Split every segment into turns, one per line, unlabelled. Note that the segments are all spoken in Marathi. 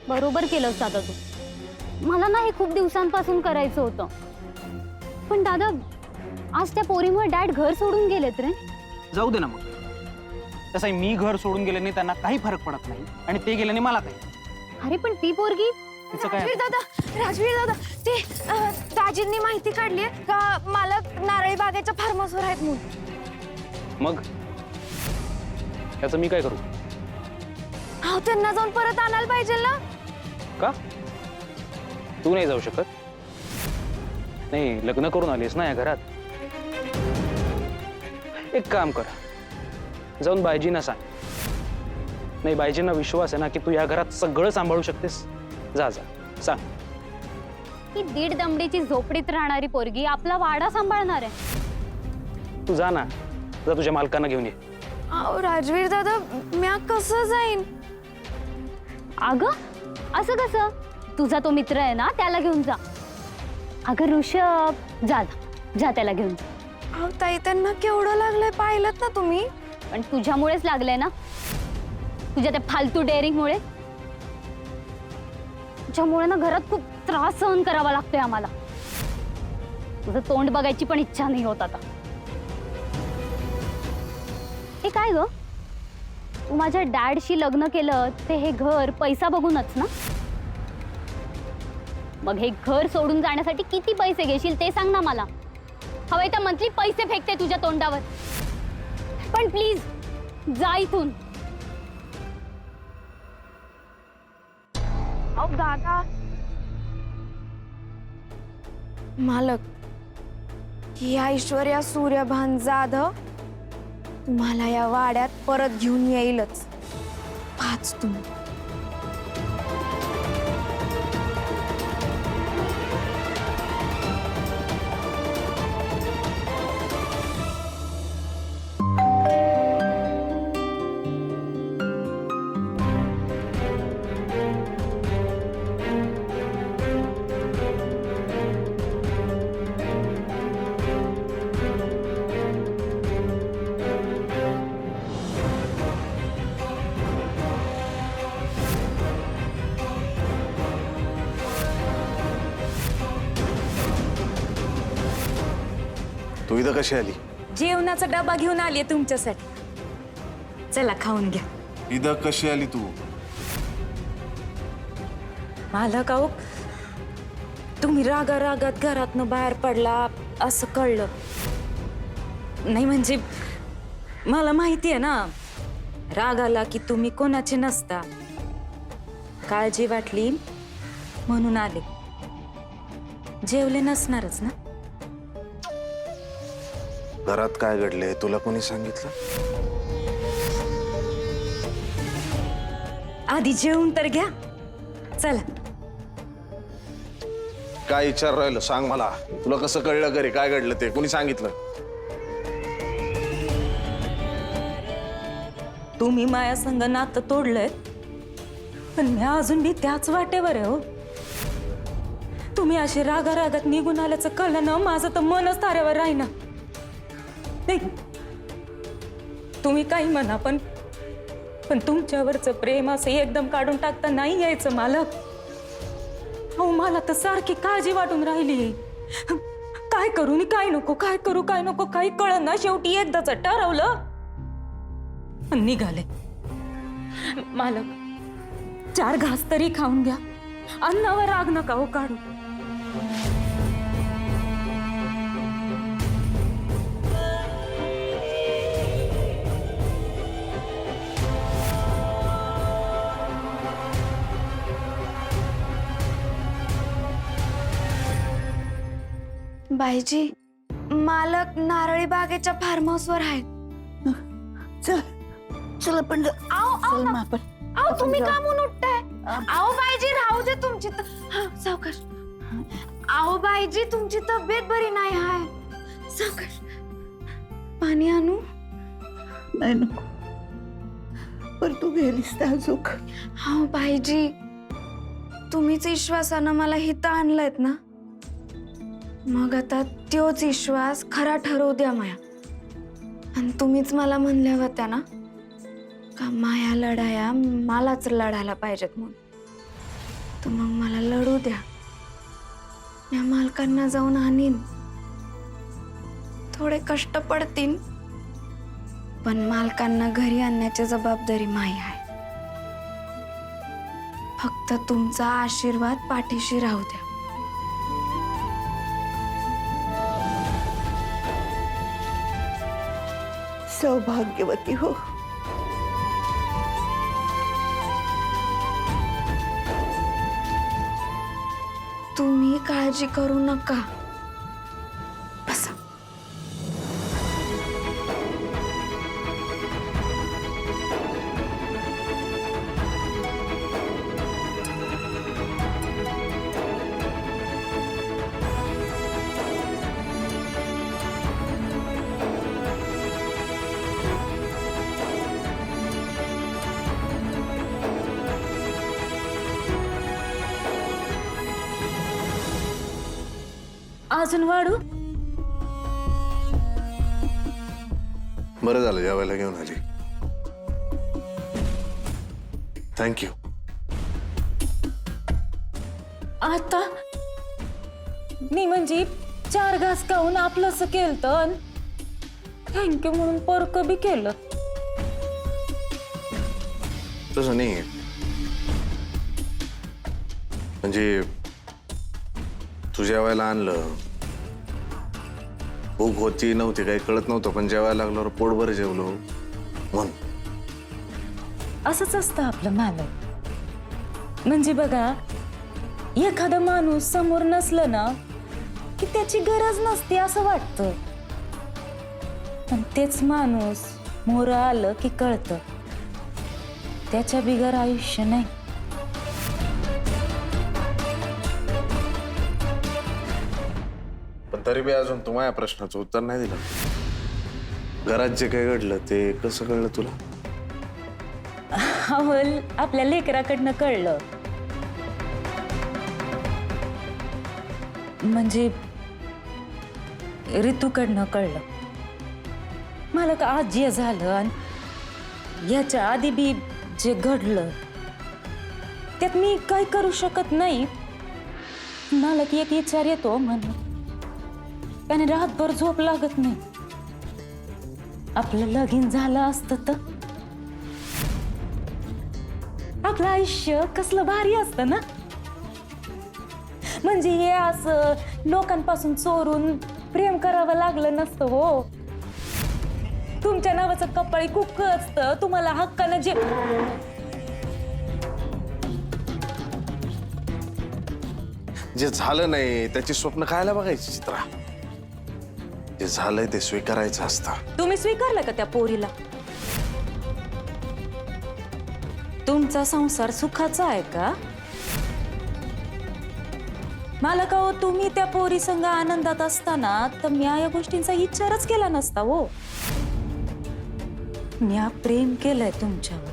बरोबर केलंस दादा तू. मला ना हे खूप दिवसांपासून करायचं होतं. पण दादा आज त्या पोरीमुळे डॅड घर सोडून गेलेत रे.
जाऊ दे ना मग. तसंही मी घर सोडून गेल्याने त्यांना काही फरक पडत नाही आणि ते गेल्याने मला काही.
अरे पण ती पोरगी.
तिचं काय?
राजवीर दादा ते दाजींनी माहिती काढली का मालक नारळी बागेच्या फार्महाऊसवर आहेत म्हणून.
मग त्याचं मी काय करू?
अहो त्यांना जाऊन परत आणायला पाहिजे ना.
का तू नाही जाऊ शकत? नाही, लग्न करून आलीस ना या घरात. एक काम कर, जाऊन बायजींना सांग. नाही, बायजींना विश्वास आहे ना की तू या घरात सगळं सांभाळू शकतेस. जा जा सांग.
ही 1.5 दमडीची झोपडीत राहणारी पोरगी आपला वाडा सांभाळणार आहे.
तू जा ना, जा तुझ्या मालकांना घेऊन ये.
अहो राजवीर दादा म्या कसं जाईन?
अगं असं कसं? तुझा तो मित्र आहे ना, त्याला घेऊन जा. अगं ऋषभ, जा जा त्याला घेऊन जा.
अहो ताई त्यांना केवढं लागलंय पाहिलं ना तुम्ही.
पण तुझ्यामुळेच लागलंय ना, तुझ्या त्या फालतू डेअरिंगमुळे. तुझ्यामुळे ना घरात खूप त्रास सहन करावा लागतोय आम्हाला. तुझं तोंड बघायची पण इच्छा नाही होत आता. हे काय ग, तू माझ्या डॅडशी लग्न केलं ते हे घर पैसा बघूनच ना? मग हे घर सोडून जाण्यासाठी किती पैसे घेशील ते सांग ना मला. हवंय तर मंथली पैसे फेकते तुझ्या तोंडावर. पण प्लीज जा इथून.
अहो दादा मालक, ही ऐश्वर्या सूर्यभान जाधव तुम्हाला या वाड्यात परत घेऊन येईलच. पाच तुम्ही.
तू इथं कशी आली?
जेवणाचा डबा घेऊन आलीये तुमच्यासाठी. चला खाऊन घ्या.
इथं कशी आली तू?
मालक अहो, तुम्ही रागा रागात घरातनं बाहेर पडला असं कळलं. नाही म्हणजे मला माहिती आहे ना, राग आला की तुम्ही कोणाचे नसता. काळजी वाटली म्हणून आले. जेवले नसणारच ना?
घरात काय घडले तुला कोणी सांगितलं?
आधी जेवून तर घ्या. चला.
काय विचार राहिलं सांग मला. तुला कसं कळलं घरी काय घडलं ते कोणी सांगितलं?
तुम्ही माया संग नातं तोडलंय, पण मी अजून बी त्याच वाटेवर आहे हो. तुम्ही असे रागा रागात निघून आल्याचं कळलं ना, माझं तर मनच ताऱ्यावर राहीना. नाही तुम्ही काही म्हणा, पण तुमच्यावरचं प्रेम असं एकदम काढून टाकता नाही यायचं मालक. अहो मला तर सारखी काळजी वाटून राहिली. काय करू नि काय नको, काय करू काय नको काही कळना. शेवटी एकदाच ठरवलं आणि निघाले. मालक 4 घास तरी खाऊन घ्या. अन्नावर राग नका हो काढू.
बाईजी मालक नारळी बागेच्या फार्महाऊसवर आहेत.
चल चल आपण
अहो तुम्ही का म्हणून उठताय? अहो बाईजी राहू दे तुमची सावकाश. अहो बाईजी तुमची तब्येत बरी नाही आहे. सावकाश. पाणी आणू?
नाही नको, पर तू गेलीस त्या अजूक.
अहो बाईजी तुम्हीच विश्वासानं मला हिथं आणलंयत ना, मग आता तोच विश्वास खरा ठरवू द्या माया. आणि तुम्हीच मला म्हणल्या होत्या ना का माया लढाया मलाच लढायला पाहिजेत म्हणून. तर मग मला लढू द्या. या मालकांना जाऊन आणीन. थोडे कष्ट पडतील, पण मालकांना घरी आणण्याची जबाबदारी माही आहे. फक्त तुमचा आशीर्वाद पाठीशी राहू द्या.
सौभाग्यवती हो.
तुम्ही काळजी करू नका. बसा.
अजून वाढू?
बरं झालं जेवायला घेऊन आली. थँक्यू.
आता मी म्हणजे 4 घास खाऊन आपलंच केलं तर थँक्यू म्हणून परक बी केलं.
तसं नाही म्हणजे तू जेवायला आणलं, भूक होती नव्हती काही कळत नव्हतं, पण जेवायला लागल्यावर पोटभर जेवलो म्हणून.
असंच असतं आपलं मालक. म्हणजे बघा, एखादा माणूस समोर नसलं ना की त्याची गरज नसते असं वाटतं, पण तेच माणूस मोर आलं की कळतं त्याच्या बिगर आयुष्य नाही.
पण तरी बी अजून तू माझ्या प्रश्नाचं उत्तर नाही दिलं. घरात जे काही घडलं ते कसं कळलं तुला?
अवल आपल्या लेकराकडनं कळलं. म्हणजे ऋतूकडनं कळलं. मला का आज जे झालं आणि याच्या आधी बी जे घडलं त्यात मी काही करू शकत नाही. मला की एक विचार येतो म्हणून त्याने रातभर झोप लागत नाही. आपलं लगीन झालं असतं तर आपलं आयुष्य कसलं भारी असतं ना. म्हणजे हे असं लोकांपासून चोरून प्रेम करावं लागलं नसतं. हो, तुमच्या नावाचं कपाळी कुक्क असतं. तुम्हाला हक्कानं
जे झालं नाही त्याची स्वप्न खायला बघायची चित्रा. जे झालंय ते स्वीकारायचं असतं.
तुम्ही स्वीकारलं का त्या पोरीला? तुमचा संसार सुखाचा आहे का? मला का हो, तुम्ही त्या पोरी संग आनंदात असताना तर मी या गोष्टींचा विचारच केला नसता. हो, मी प्रेम केलंय तुमच्यावर.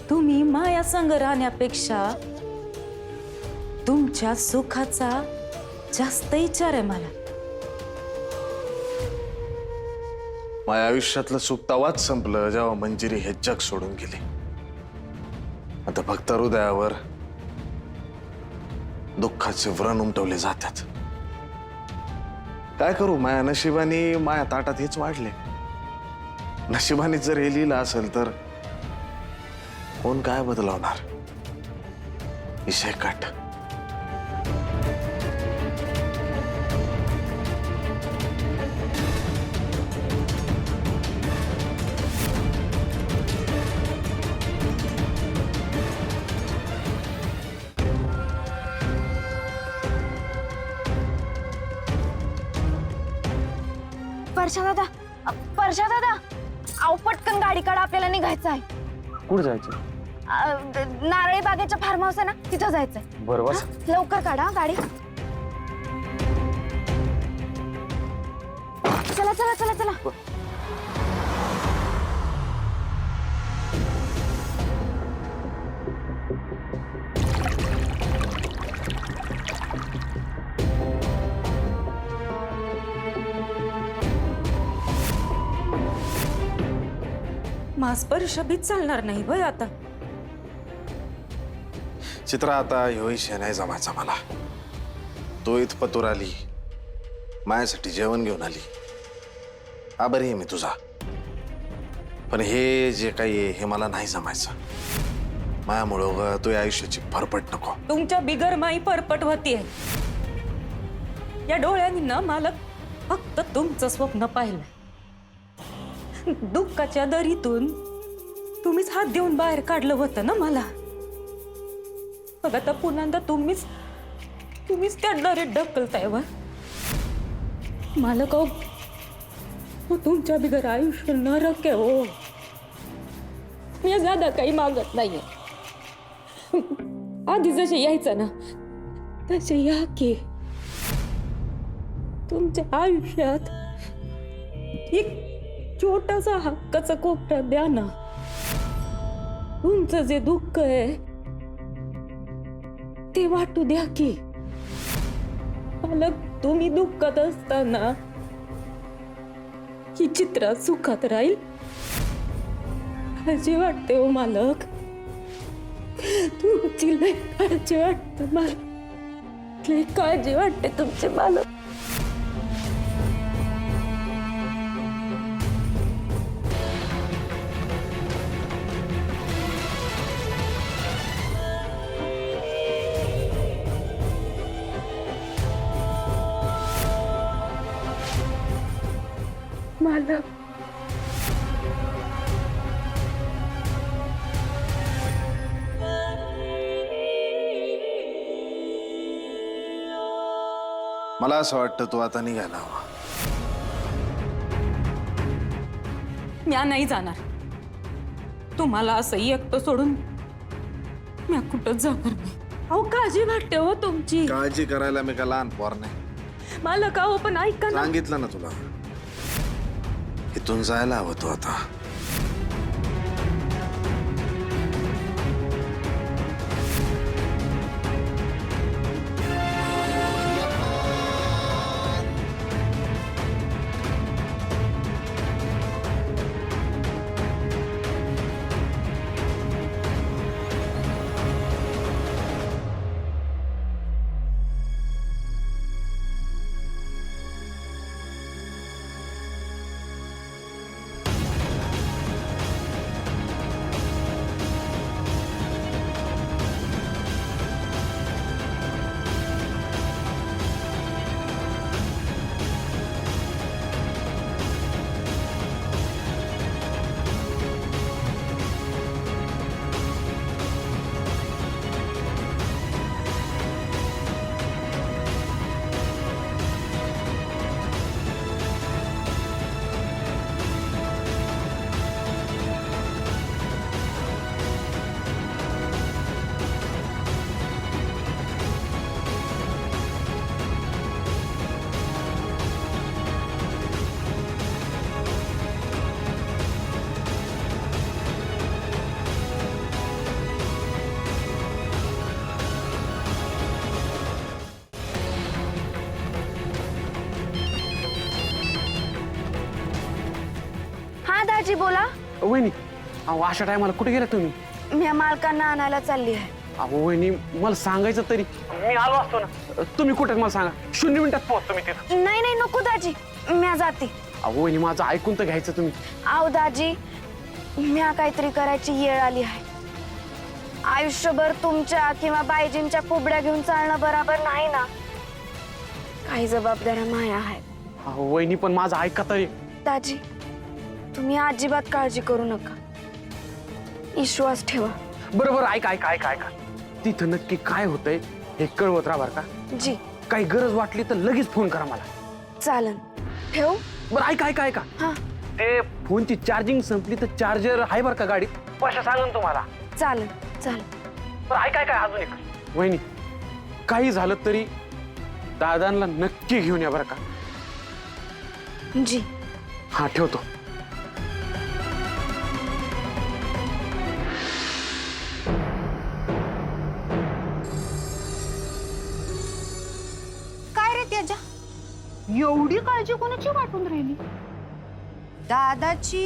तुम्ही माया संग राहण्यापेक्षा तुमच्या सुखाचा जास्त विचार आहे मला.
माझ्या आयुष्यातलं सुख तवाच संपलं जेव्हा मंजिरी हे जग सोडून गेली. आता फक्त हृदयावर दुःखाचे व्रण उमटवले जातात. काय करू, माया नशिबाने माया ताटात हेच वाढले. नशिबाने जर हे लिहिलं असेल तर कोण काय बदलवणार? विषय काट.
परशा दादा, आव पटकन गाडी काढा, आपल्याला निघायचं आहे.
कुठं जायचं?
नारळी बागेच्या फार्म हाऊस आहे ना, तिथं जायचंय.
बरोबर.
लवकर काढा गाडी. चला चला चला चला.
मास स्पर्श बी चालणार नाही वय आता.
चित्रा, आता ह्यो विषय नाही जमायचा मला. तो इथपतूर आली, माझ्यासाठी जेवण घेऊन आली. आभारी आहे मी तुझा, पण हे जे काही आहे हे मला नाही जमायचं. मायामुळं तुझ्या आयुष्याची फरफट नको.
तुमच्या बिगर माई परपट होतीये. या डोळ्यांनी ना मला फक्त तुमचं स्वप्न पाहिलं. दुःखाच्या दरीतून तुम्हीच हात देऊन बाहेर काढलं होतं ना मला. बघ आता पुन्हा तुम्हीच त्या दरीत ढकलताय वर. मला का तुमच्या बिगर आयुष्य नरक आहे हो. मी ज्यादा काही मागत नाहीये. आधी जसे यायचं ना तसे या की. तुमच्या आयुष्यात एक छोटासा हक्काचा कोपरा द्या ना. तुमचं जे दुःख आहे ते वाटू द्या की. मला तुम्ही दुःखात असताना ही चित्रा सुखात राहील काळजी वाटते हो मालक. तुमची लय काळजी वाटते मला. लय काळजी वाटते तुमचे मालक. मालक
मला असं वाटतं तू आता निघायला हवा.
म्या नाही जाणार. तुम्हाला असं एकटं सोडून म्या कुठंच जाणार नाही. अहो काळजी वाटते हो तुमची.
काळजी करायला मी का लहान पोर नाही.
मला का हो पण ऐका ना.
सांगितलं ना तुला, इथून जायला हवं तू आता.
हा दाजी बोला.
वहिनी, अहो अशा टायमाला कुठे गेला तुम्ही?
मी मालकांना आणायला चालली आहे.
अहो वहिनी, मला सांगायचं तरी. मी आलो असतो ना. तुम्ही कुठे मला सांगा, 0 मिनिटात पोहोचतो मी तिथं.
नाही नाही नको दाजी, मी जाते.
अहो वहिनी, माझं ऐकून तर घ्यायचं तुम्ही.
आहो दाजी, म्या काहीतरी करायची वेळ आली आहे. आयुष्यभर तुमच्या किंवा बायजींच्या कुबड्या घेऊन चालणं बरोबर नाही ना. काही जबाबदाऱ्या माया आहेत.
अहो वहिनी, पण माझं ऐका तरी.
दाजी, तुम्ही अजिबात काळजी करू नका. विश्वास ठेवा.
बरोबर, ऐका. तिथं नक्की काय होतंय हे कळवत राहा बरं का.
जी.
काही गरज वाटली तर लगेच फोन करा मला.
चालन. ठेवू?
बरं ऐका.
हा.
ते फोनची चार्जिंग संपली तर चार्जर आहे बरं का गाडीत. पैसे सांगून तुम्हाला.
चालन.
बरं ऐका अजून एक. वहिनी, काही झालं तरी दादांना नक्की घेऊन या बरं का.
जी.
हा, ठेवतो.
काय रे त्याच्या एवढी काळजी कोणाची वाटून राहिली? दादाची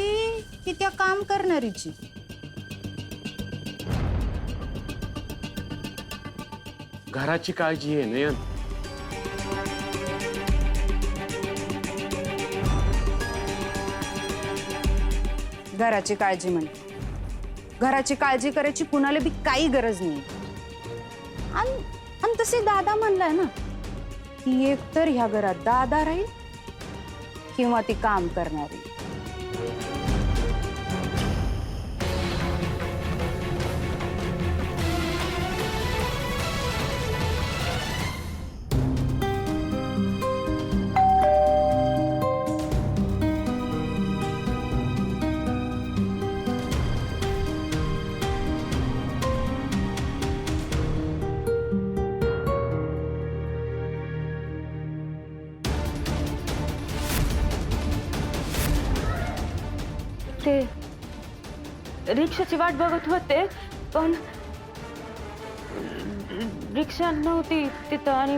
की त्या काम करणारीची?
घराची काळजी आहे नयन.
घराची काळजी म्हण. घराची काळजी करायची कुणाला बी काही गरज नाही. आणि तसे दादा म्हणलाय ना की एक तर ह्या घरात दादा राहील किंवा ती काम करणारी.
ते रिक्षाची वाट बघत होते पण रिक्षा नव्हती तिथं आणि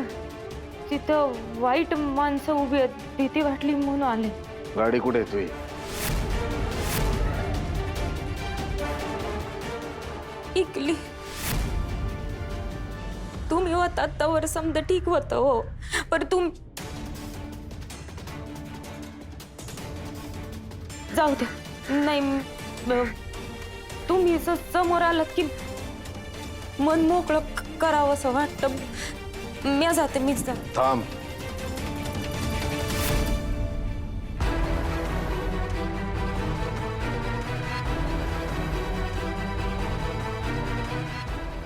तिथं वाईट माणसं उभी आहेत. भीती वाटली म्हणून आले.
गाडी कुठे आहे तुझी?
इकली. तुम्ही होता तवर समजा ठीक होत हो, पण जाऊ द्या. नाही तुम्ही समोर आलात की मन मोकळं करावं असं वाटतं. मी जाते. मीच जाते.
थांब.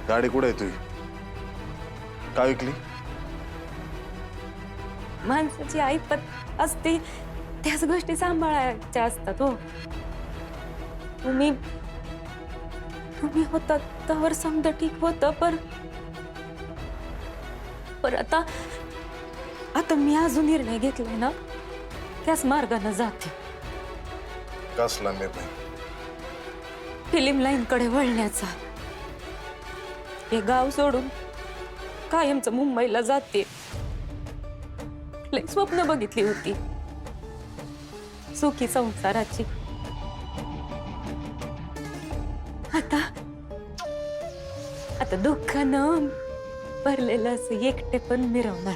गाडी कुठे आहे तुझी? काय विकली?
माणसाची ऐपत असते त्याच गोष्टी सांभाळायच्या असतात हो. तुम्ही होता त्यावर समजा ठीक होत, पण आता मी अजून निर्णय घेतलाय ना त्याच मार्गाने जाते.
कसला निर्णय?
फिल्म लाईन कडे वळण्याचा. हे गाव सोडून कायमचं मुंबईला जाते. लई स्वप्न बघितली होती सुखी संसाराची. आता दुःखानं भरलेलं असं एकटे पण मिरवणार.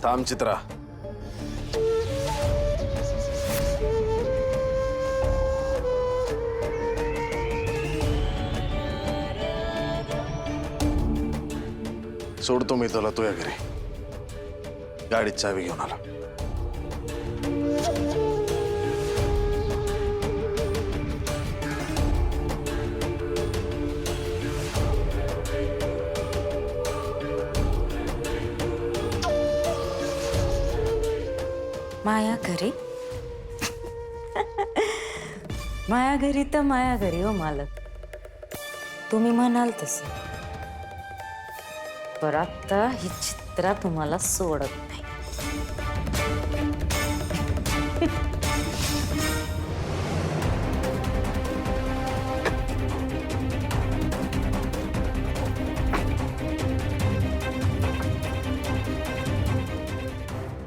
थांब चित्रा. सोडतो मी तुला तुझ्या घरी. गाडीत चावी घेऊन आला.
माया घरी. माया घरी तर माया घरी हो मालक. तुम्ही म्हणाल तसं. पर आता ही चित्रा तुम्हाला सोडत नाही.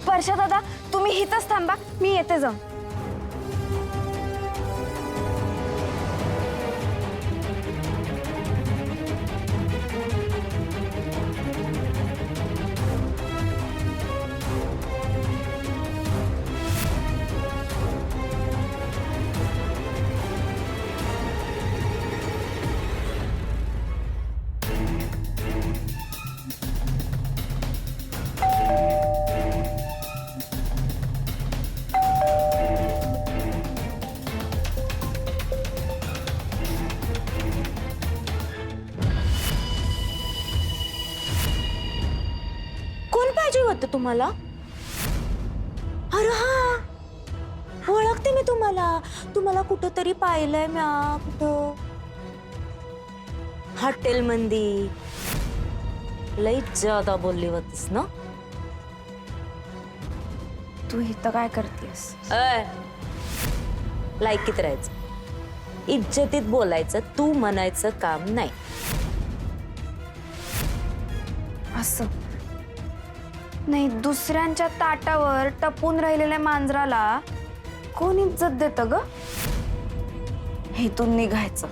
वर्षा दादा तुम्ही इथंच थांबा, मी येते जाऊन.
होतं तुम्हाला? अरे हा, ओळखते मी तुम्हाला कुठं तरी पाहिलंय म्या. कुठं? हॉटेल मंदी. लई ज्यादा बोलली होतीस ना.
तू इथं काय करतेस?
लायकीत राहायचं, इज्जतीत बोलायचं, तू म्हणायचं काम नाही.
असं नाही, दुसऱ्यांच्या ताटावर टपून राहिलेल्या मांजराला कोण इज्जत देतं ग? हेतून निघायचं.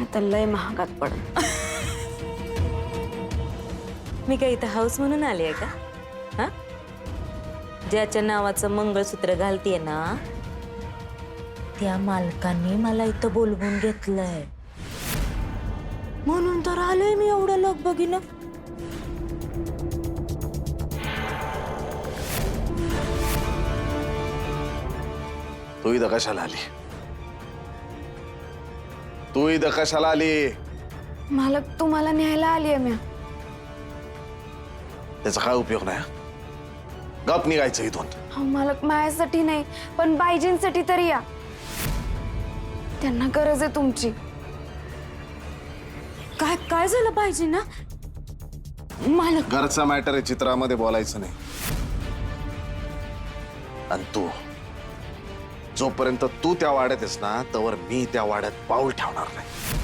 आता लय महागात पडत.
मी काय इथं हाऊस म्हणून आली आहे का? हा, ज्याच्या नावाचं मंगळसूत्र घालतीये ना त्या मालकांनी मला इथं बोलवून घेतलंय म्हणून तर आलोय मी एवढं लगबगीनं.
तू इथं कशाला आली? तू इथं कशाला आली?
मालक तुम्हाला न्यायला आली आहे मी.
त्याचा काय उपयोग नाही. गप निघायचं इथून.
हो मालक, माझ्यासाठी नाही पण बायजींसाठी तरी या. त्यांना गरज आहे तुमची.
काय काय झालं पाहिजे ना मालक?
घरचा मॅटर आहे, चित्रामध्ये बोलायचं नाही. आणि तू जोपर्यंत तू त्या वाड्यात आहेस ना तोवर मी त्या वाड्यात पाऊल ठेवणार नाही.